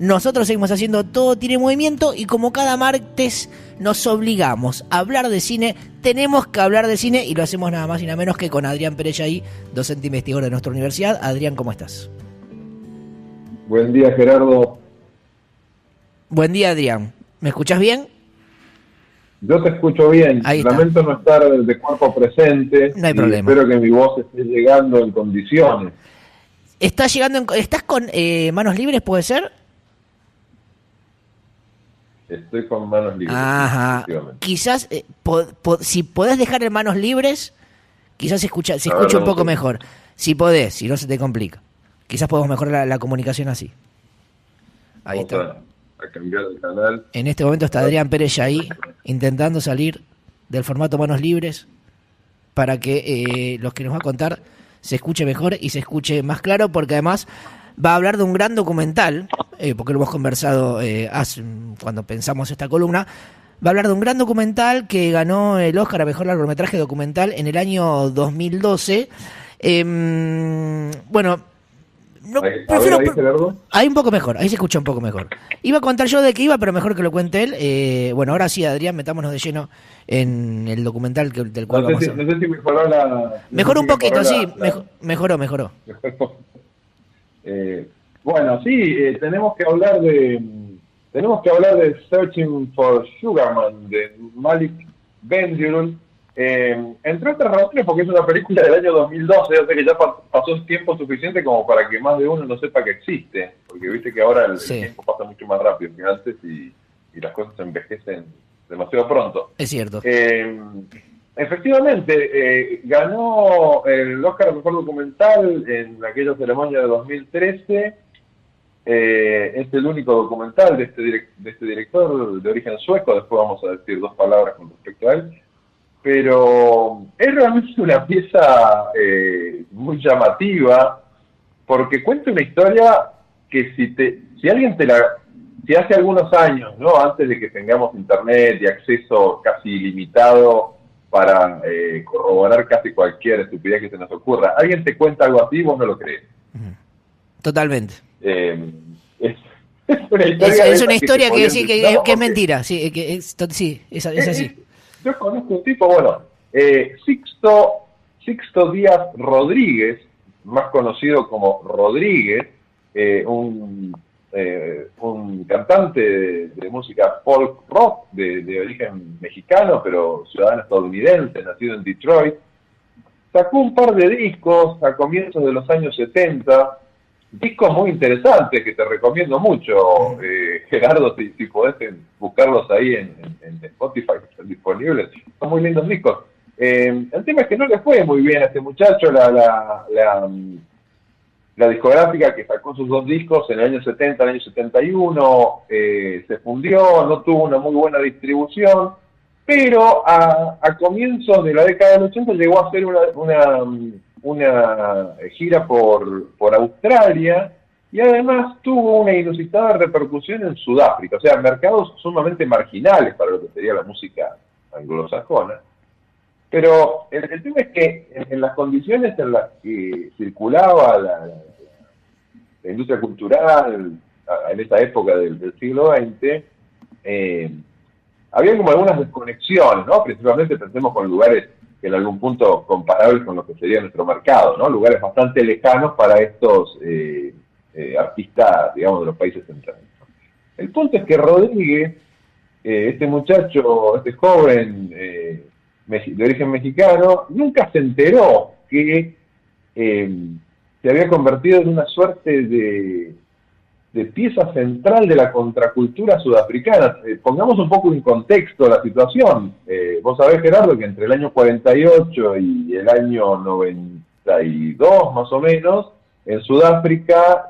Nosotros seguimos haciendo Todo Tiene Movimiento y como cada martes nos obligamos a hablar de cine, tenemos que hablar de cine y lo hacemos nada más y nada menos que con Adrián Perellay, docente investigador de nuestra universidad. Adrián, ¿cómo estás? Buen día, Gerardo. Buen día, Adrián. ¿Me escuchás bien? Yo te escucho bien. Ahí está. Lamento no estar de cuerpo presente. No hay problema. Espero que mi voz esté llegando en condiciones. ¿Estás con manos libres, puede ser? Estoy con manos libres. Ajá. Quizás, si podés dejar en manos libres, quizás se escucha un poco mejor. Si podés, si no se te complica. Quizás podemos mejorar la comunicación así. Ahí está. A cambiar de canal. En este momento está Adrián Perellay intentando salir del formato manos libres para que los que nos va a contar se escuche mejor y se escuche más claro, porque además va a hablar de un gran documental, porque lo hemos conversado cuando pensamos esta columna. Va a hablar de un gran documental que ganó el Oscar a Mejor Largometraje Documental en el año 2012. Bueno, ahí un poco mejor, ahí se escucha un poco mejor. Iba a contar yo de qué iba, pero mejor que lo cuente él. Bueno, ahora sí, Adrián, metámonos de lleno en el documental del cual vamos a... No sé si mejoró la... Mejoró un poquito, sí, mejoró. Bueno, sí, tenemos que hablar de Searching for Sugarman, de Malik Bendioul, entre otras razones porque es una película del año 2012, o sea que ya pasó tiempo suficiente como para que más de uno no sepa que existe, porque viste que ahora el tiempo pasa mucho más rápido que antes y las cosas se envejecen demasiado pronto. Es cierto. Efectivamente, ganó el Oscar a Mejor Documental en aquella ceremonia de 2013. Es el único documental de este director de origen sueco. Después vamos a decir dos palabras con respecto a él. Pero es realmente una pieza muy llamativa, porque cuenta una historia que si hace algunos años, ¿no?, antes de que tengamos internet y acceso casi ilimitado para corroborar casi cualquier estupidez que se nos ocurra, alguien te cuenta algo así, vos no lo crees. Totalmente. Es una historia que es mentira, sí, es así. Yo conozco un tipo, Sixto Díaz Rodríguez, más conocido como Rodríguez, un cantante de música folk rock de origen mexicano, pero ciudadano estadounidense, nacido en Detroit. Sacó un par de discos a comienzos de los años 70, discos muy interesantes que te recomiendo mucho, Gerardo, si podés buscarlos ahí en Spotify, que están disponibles. Son muy lindos discos. El tema es que no le fue muy bien a este muchacho. La discográfica que sacó sus dos discos en el año 70, en el año 71, se fundió, no tuvo una muy buena distribución, pero a comienzos de la década del 80 llegó a hacer una gira por Australia, y además tuvo una inusitada repercusión en Sudáfrica, o sea, mercados sumamente marginales para lo que sería la música anglosajona. Pero el tema es que en las condiciones en las que circulaba la industria cultural en esa época del siglo XX, había como algunas desconexiones, ¿no? Principalmente pensemos con lugares que en algún punto comparables con lo que sería nuestro mercado, ¿no? Lugares bastante lejanos para estos artistas, digamos, de los países centrales. El punto es que Rodríguez, este muchacho, este joven de origen mexicano, nunca se enteró que se había convertido en una suerte de pieza central de la contracultura sudafricana. Pongamos un poco en contexto la situación. Vos sabés, Gerardo, que entre el año 48 y el año 92, más o menos, en Sudáfrica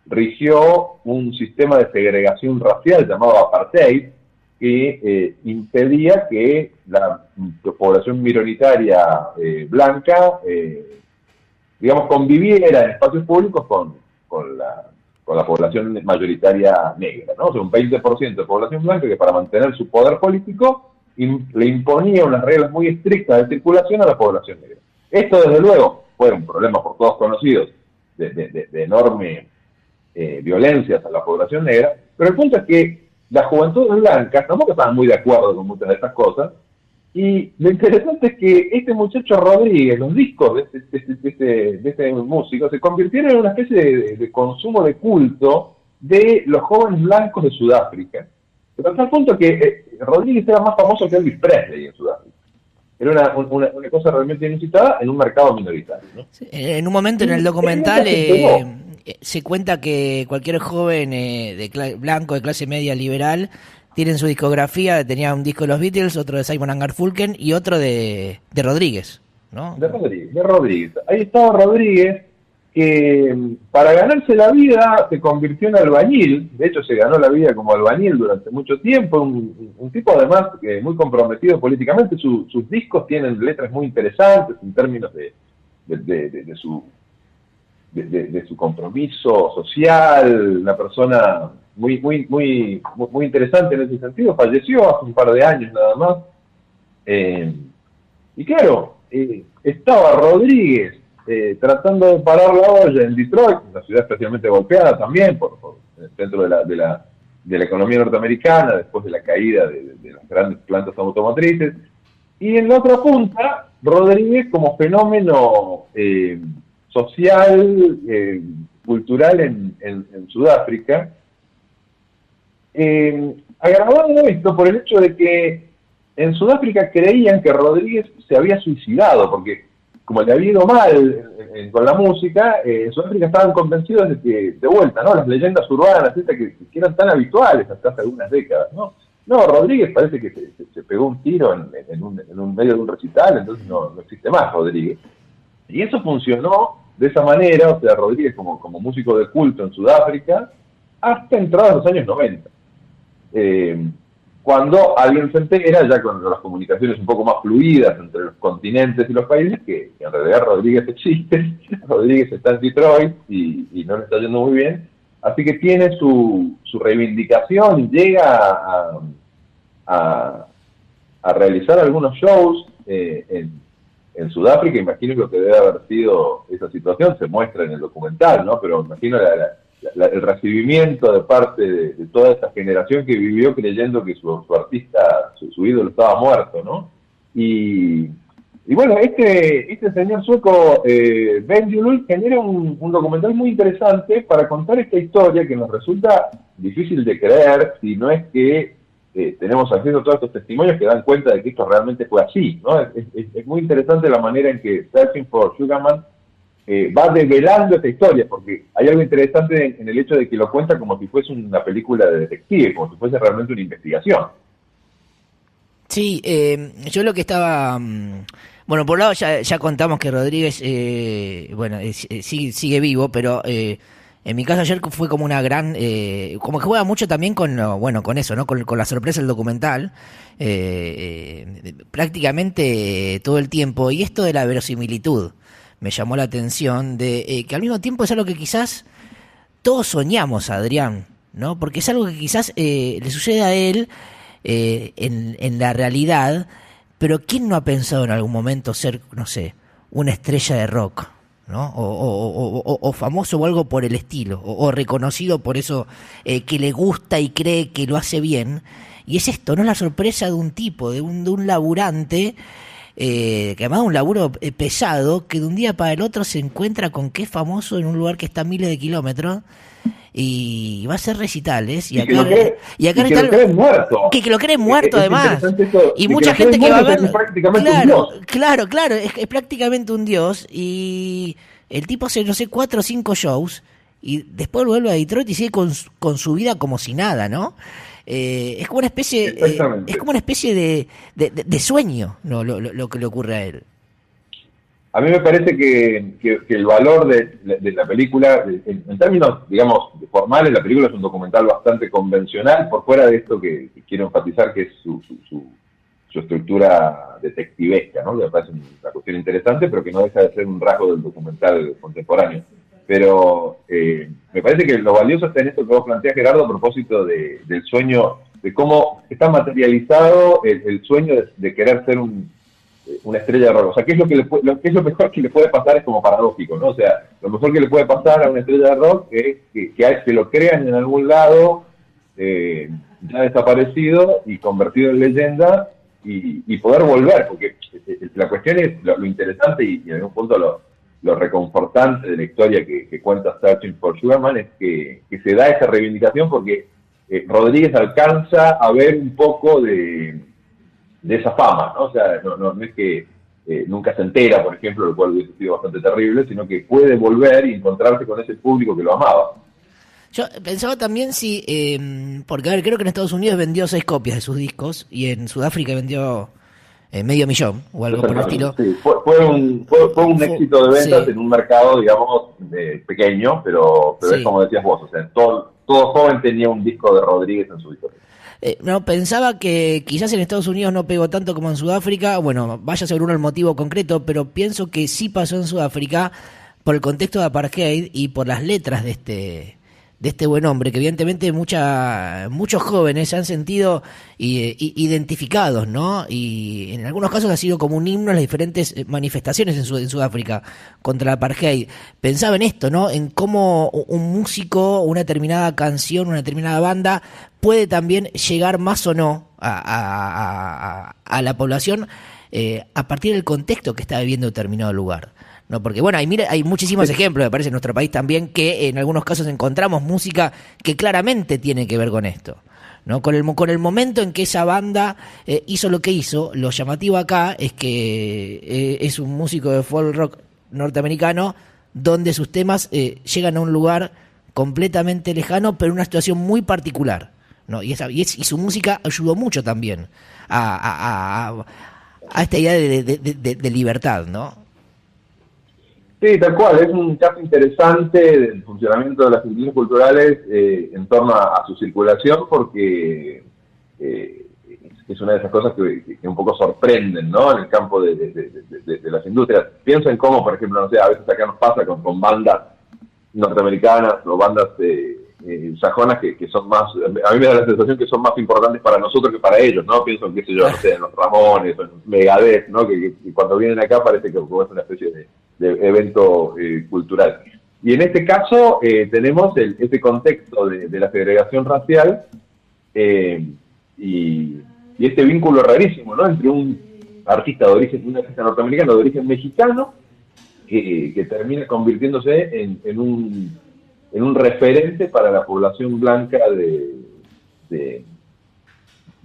rigió un sistema de segregación racial llamado apartheid, que impedía que la población minoritaria blanca, digamos, conviviera en espacios públicos con la población mayoritaria negra, ¿no? O sea, un 20% de población blanca que para mantener su poder político le imponía unas reglas muy estrictas de circulación a la población negra. Esto, desde luego, fue un problema por todos conocidos de enorme violencias a la población negra, pero el punto es que las juventudes blancas tampoco estaban muy de acuerdo con muchas de estas cosas, y lo interesante es que este muchacho Rodríguez, los discos de este músico, se convirtieron en una especie de consumo de culto de los jóvenes blancos de Sudáfrica, pero hasta el punto que Rodríguez era más famoso que Elvis Presley en Sudáfrica. Era una cosa realmente inusitada en un mercado minoritario, ¿no? Sí, en un momento en el documental se cuenta que cualquier joven blanco de clase media liberal tiene en su discografía, tenía un disco de los Beatles, otro de Simon & Garfunkel y otro de Rodríguez, ¿no? De Rodríguez. Ahí estaba Rodríguez, que para ganarse la vida se convirtió en albañil. De hecho, se ganó la vida como albañil durante mucho tiempo. Un tipo, además, muy comprometido políticamente. Sus discos tienen letras muy interesantes en términos de su compromiso social. Una persona muy interesante en ese sentido. Falleció hace un par de años nada más. Y claro, estaba Rodríguez tratando de parar la olla en Detroit, una ciudad especialmente golpeada también dentro de la economía norteamericana, después de la caída de las grandes plantas automotrices. Y en la otra punta, Rodríguez como fenómeno social, cultural en Sudáfrica, agravado esto por el hecho de que en Sudáfrica creían que Rodríguez se había suicidado, porque como le había ido mal con la música, en Sudáfrica estaban convencidos de que, de vuelta, ¿no? Las leyendas urbanas estas que eran tan habituales hasta hace algunas décadas, ¿no? No, Rodríguez parece que se pegó un tiro en un medio de un recital, entonces no existe más Rodríguez. Y eso funcionó de esa manera, o sea, Rodríguez como músico de culto en Sudáfrica, hasta entrados los años 90. Cuando alguien se entera, ya con las comunicaciones un poco más fluidas entre los continentes y los países, que en realidad Rodríguez existe, Rodríguez está en Detroit y no le está yendo muy bien, así que tiene su reivindicación y llega a realizar algunos shows en Sudáfrica. Imagino que lo que debe haber sido esa situación se muestra en el documental, ¿no? Pero imagino el recibimiento de parte de toda esta generación que vivió creyendo que su artista, su ídolo estaba muerto, ¿no? Y bueno, este señor sueco, Bendjelloul, genera un documental muy interesante para contar esta historia que nos resulta difícil de creer si no es que tenemos acceso a todos estos testimonios que dan cuenta de que esto realmente fue así, ¿no? Es muy interesante la manera en que Searching for Sugar Man va develando esta historia, porque hay algo interesante en el hecho de que lo cuenta como si fuese una película de detective, como si fuese realmente una investigación. Sí, yo lo que estaba... Bueno, por un lado ya contamos que Rodríguez, sigue vivo, pero en mi caso ayer fue como una gran... como que juega mucho también con eso, ¿no? Con la sorpresa del documental, prácticamente todo el tiempo, y esto de la verosimilitud me llamó la atención, de que al mismo tiempo es algo que quizás todos soñamos, Adrián, ¿no? Porque es algo que quizás le sucede a él en la realidad, pero ¿quién no ha pensado en algún momento ser, no sé, una estrella de rock, ¿no? O famoso o algo por el estilo, o reconocido por eso que le gusta y cree que lo hace bien? Y es esto, ¿no? La sorpresa de un tipo, de un laburante, que además es un laburo pesado, que de un día para el otro se encuentra con que es famoso en un lugar que está a miles de kilómetros y va a hacer recitales y acá que lo creen muerto, que lo creen muerto además, y mucha gente que va a verlo, claro, es prácticamente un dios, y el tipo hace, no sé, 4 o 5 shows y después vuelve a Detroit y sigue con su vida como si nada, ¿no? Es como una especie de sueño, ¿no? Lo que le ocurre a él. A mí me parece que el valor de la película, en términos, digamos, formales, la película es un documental bastante convencional, por fuera de esto que quiero enfatizar, que es su estructura detectivesca, ¿no? Que me parece una cuestión interesante, pero que no deja de ser un rasgo del documental contemporáneo. Pero me parece que lo valioso está en esto que vos planteás, Gerardo, a propósito del sueño, de cómo está materializado el sueño de querer ser un una estrella de rock. O sea, ¿qué es qué es lo mejor que le puede pasar? Es como paradójico, ¿no? O sea, lo mejor que le puede pasar a una estrella de rock es que lo crean en algún lado, ya desaparecido y convertido en leyenda, y poder volver, porque la cuestión es lo interesante y en algún punto lo reconfortante de la historia que cuenta Searching for Sugar Man es que se da esa reivindicación porque Rodríguez alcanza a ver un poco de esa fama, ¿no? O sea, no es que nunca se entera, por ejemplo, lo cual hubiese sido bastante terrible, sino que puede volver y encontrarse con ese público que lo amaba. Yo pensaba también si, porque a ver, creo que en Estados Unidos vendió 6 copias de sus discos y en Sudáfrica vendió 500.000 o algo por el estilo. Sí, fue un éxito de ventas, sí, en un mercado, digamos, pequeño, pero sí, es como decías vos, o sea, todo joven tenía un disco de Rodríguez en su disco. No, pensaba que quizás en Estados Unidos no pegó tanto como en Sudáfrica, bueno, vaya seguro el motivo concreto, pero pienso que sí pasó en Sudáfrica por el contexto de apartheid y por las letras de este buen hombre, que evidentemente muchos jóvenes se han sentido identificados, ¿no? Y en algunos casos ha sido como un himno en las diferentes manifestaciones en Sudáfrica contra la apartheid. Pensaba en esto, ¿no? En cómo un músico, una determinada canción, una determinada banda puede también llegar más o no a la población a partir del contexto que está viviendo determinado lugar. No, porque bueno, hay muchísimos ejemplos, me parece, en nuestro país también, que en algunos casos encontramos música que claramente tiene que ver con esto, ¿no? Con el momento en que esa banda hizo lo que hizo. Lo llamativo acá es que es un músico de folk rock norteamericano donde sus temas llegan a un lugar completamente lejano, pero en una situación muy particular, ¿no? Y su música ayudó mucho también a esta idea de libertad, ¿no? Sí, tal cual, es un caso interesante del funcionamiento de las instituciones culturales en torno a su circulación, porque es una de esas cosas que un poco sorprenden, ¿no? En el campo de las industrias. Pienso en cómo, por ejemplo, no sé, a veces acá nos pasa con bandas norteamericanas o bandas sajonas que son más, a mí me da la sensación que son más importantes para nosotros que para ellos, ¿no? Pienso en, qué sé yo, no sé, en los Ramones o en Megadeth, ¿no? Que cuando vienen acá parece que es una especie de evento cultural. Y en este caso tenemos este contexto de la segregación racial y este vínculo rarísimo, ¿no? Entre un artista norteamericano de origen mexicano que termina convirtiéndose en un referente para la población blanca de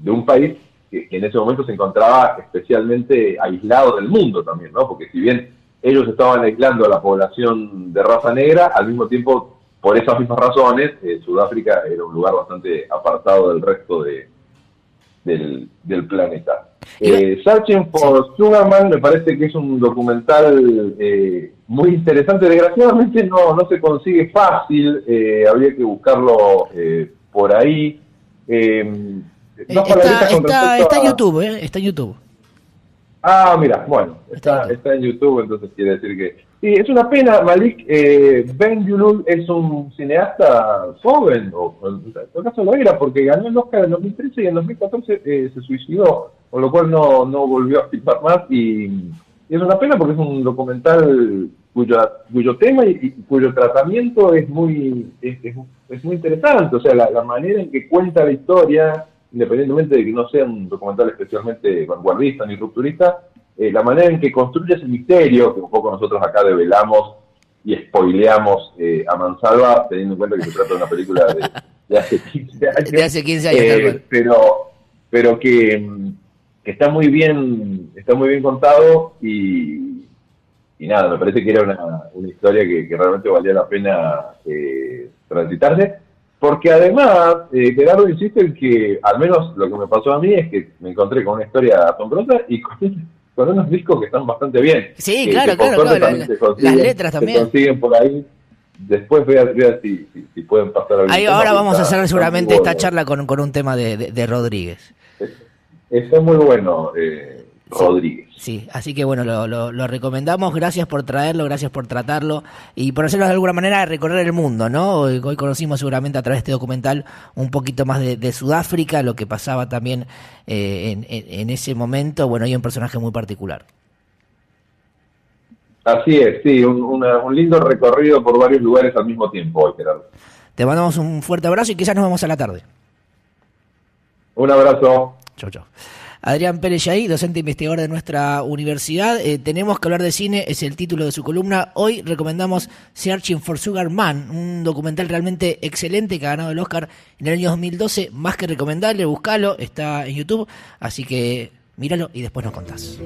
un país que en ese momento se encontraba especialmente aislado del mundo también, ¿no? Porque si bien ellos estaban aislando a la población de raza negra, al mismo tiempo, por esas mismas razones, Sudáfrica era un lugar bastante apartado del resto del planeta. Searching for Sugar Man me parece que es un documental muy interesante. Desgraciadamente no se consigue fácil, habría que buscarlo por ahí. Está en YouTube, está en YouTube. Ah, mira, bueno, está en YouTube, entonces quiere decir que... Sí, es una pena, Malik. Ben Yulul es un cineasta joven, o en todo caso lo era, porque ganó el Oscar en 2013 y en 2014 se suicidó, con lo cual no volvió a filmar más, y es una pena porque es un documental cuyo tema y cuyo tratamiento es muy interesante. O sea, la manera en que cuenta la historia, independientemente de que no sea un documental especialmente vanguardista ni rupturista, la manera en que construye ese misterio, que un poco nosotros acá develamos y spoileamos a mansalva, teniendo en cuenta que se trata de una película de hace 15 años. De hace 15 años, pero que está muy bien contado y nada, me parece que era una historia que realmente valía la pena transitarse. Porque además, Gerardo insiste en que, al menos lo que me pasó a mí, es que me encontré con una historia asombrosa y con unos discos que están bastante bien. Sí, claro. Las letras también. Se consiguen por ahí. Después vea si pueden pasar algo. Ahí ahora vamos a hacer seguramente esta charla con un tema de Rodríguez. Está muy bueno. Rodríguez. Sí, así que bueno, lo recomendamos. Gracias por traerlo, gracias por tratarlo y por hacerlo de alguna manera recorrer el mundo, ¿no? Hoy conocimos seguramente a través de este documental un poquito más de Sudáfrica, lo que pasaba también en ese momento. Bueno, hay un personaje muy particular. Así es, sí, un lindo recorrido por varios lugares al mismo tiempo hoy, Gerardo. Te mandamos un fuerte abrazo y quizás nos vemos a la tarde. Un abrazo. Chau, chau. Adrián Pérez Yaí, docente investigador de nuestra universidad. Tenemos que hablar de cine, es el título de su columna. Hoy recomendamos Searching for Sugar Man, un documental realmente excelente que ha ganado el Oscar en el año 2012. Más que recomendable, buscalo, está en YouTube. Así que míralo y después nos contás.